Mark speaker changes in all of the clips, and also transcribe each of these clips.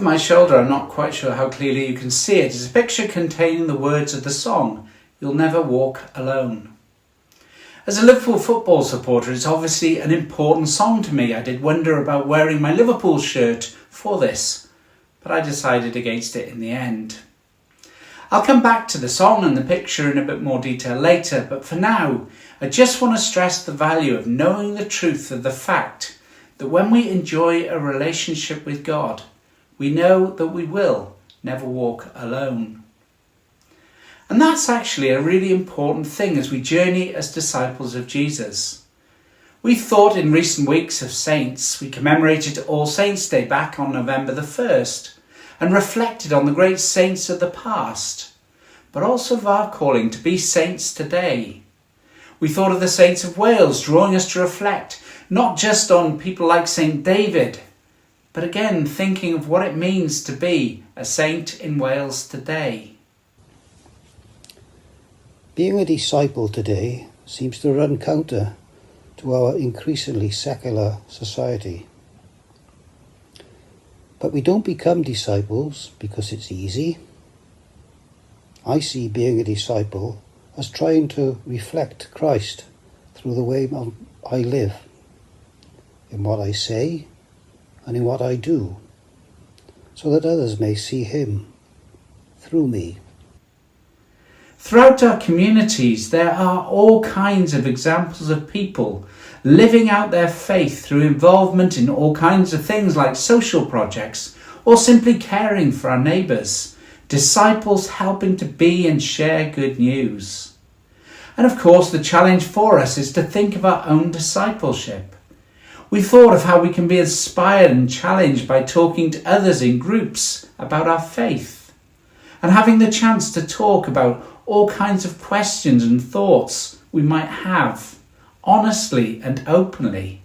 Speaker 1: my shoulder, I'm not quite sure how clearly you can see it, is a picture containing the words of the song, "You'll Never Walk Alone." As a Liverpool football supporter, it's obviously an important song to me. I did wonder about wearing my Liverpool shirt for this, but I decided against it in the end. I'll come back to the song and the picture in a bit more detail later, but for now, I just want to stress the value of knowing the truth of the fact that when we enjoy a relationship with God, we know that we will never walk alone. And that's actually a really important thing as we journey as disciples of Jesus. We've thought in recent weeks of saints. We commemorated All Saints' Day back on November the 1st and reflected on the great saints of the past, but also of our calling to be saints today. We thought of the saints of Wales, drawing us to reflect not just on people like St. David, but again thinking of what it means to be a saint in Wales today.
Speaker 2: Being a disciple today seems to run counter to our increasingly secular society. But we don't become disciples because it's easy. I see being a disciple as trying to reflect Christ through the way I live, in what I say and in what I do, so that others may see him through me.
Speaker 1: Throughout our communities, there are all kinds of examples of people living out their faith through involvement in all kinds of things like social projects or simply caring for our neighbours. Disciples helping to be and share good news. And of course, the challenge for us is to think of our own discipleship. We thought of how we can be inspired and challenged by talking to others in groups about our faith and having the chance to talk about all kinds of questions and thoughts we might have, honestly and openly.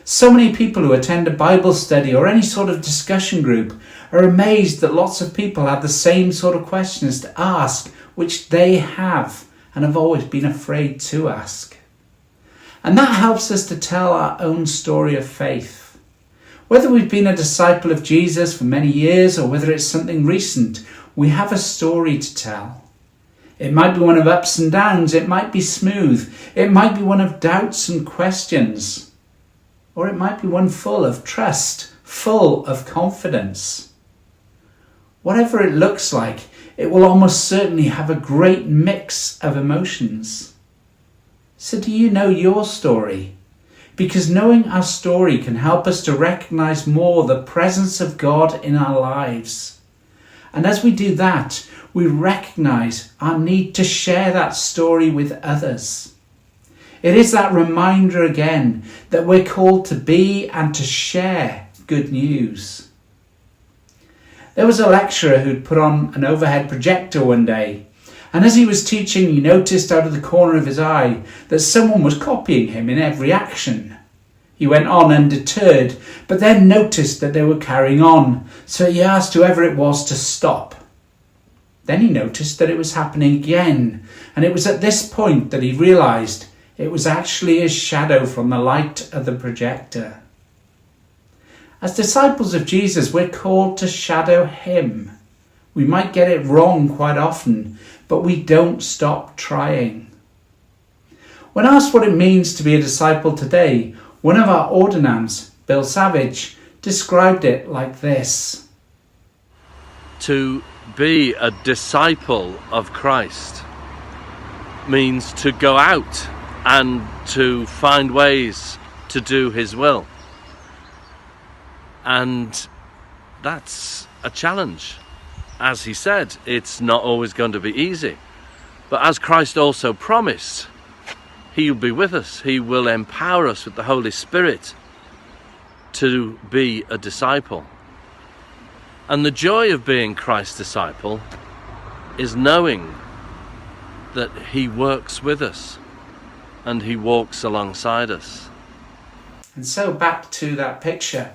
Speaker 1: So many people who attend a Bible study or any sort of discussion group are amazed that lots of people have the same sort of questions to ask, which they have and have always been afraid to ask. And that helps us to tell our own story of faith. Whether we've been a disciple of Jesus for many years or whether it's something recent, we have a story to tell. It might be one of ups and downs, it might be smooth, it might be one of doubts and questions, or it might be one full of trust, full of confidence. Whatever it looks like, it will almost certainly have a great mix of emotions. So do you know your story? Because knowing our story can help us to recognise more the presence of God in our lives. And as we do that, we recognise our need to share that story with others. It is that reminder again that we're called to be and to share good news. There was a lecturer who'd put on an overhead projector one day, and as he was teaching, he noticed out of the corner of his eye that someone was copying him in every action. He went on undeterred, but then noticed that they were carrying on, so he asked whoever it was to stop. Then he noticed that it was happening again, and it was at this point that he realised it was actually his shadow from the light of the projector. As disciples of Jesus, we're called to shadow him. We might get it wrong quite often, but we don't stop trying. When asked what it means to be a disciple today, one of our ordinands, Bill Savage, described it like this.
Speaker 3: To be a disciple of Christ means to go out and to find ways to do his will. And that's a challenge. As he said, it's not always going to be easy. But as Christ also promised, he will be with us. He will empower us with the Holy Spirit to be a disciple. And the joy of being Christ's disciple is knowing that he works with us and he walks alongside us.
Speaker 1: And so back to that picture.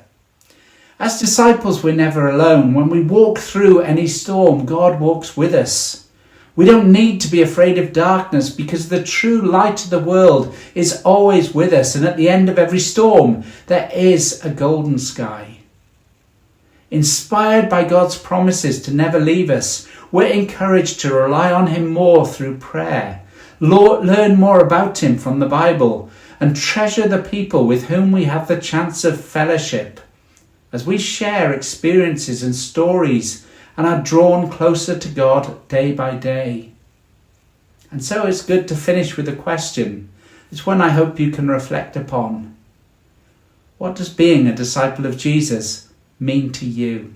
Speaker 1: As disciples, we're never alone. When we walk through any storm, God walks with us. We don't need to be afraid of darkness because the true light of the world is always with us. And at the end of every storm, there is a golden sky. Inspired by God's promises to never leave us, we're encouraged to rely on him more through prayer, learn more about him from the Bible, and treasure the people with whom we have the chance of fellowship, as we share experiences and stories and are drawn closer to God day by day. And so it's good to finish with a question. It's one I hope you can reflect upon. What does being a disciple of Jesus mean to you?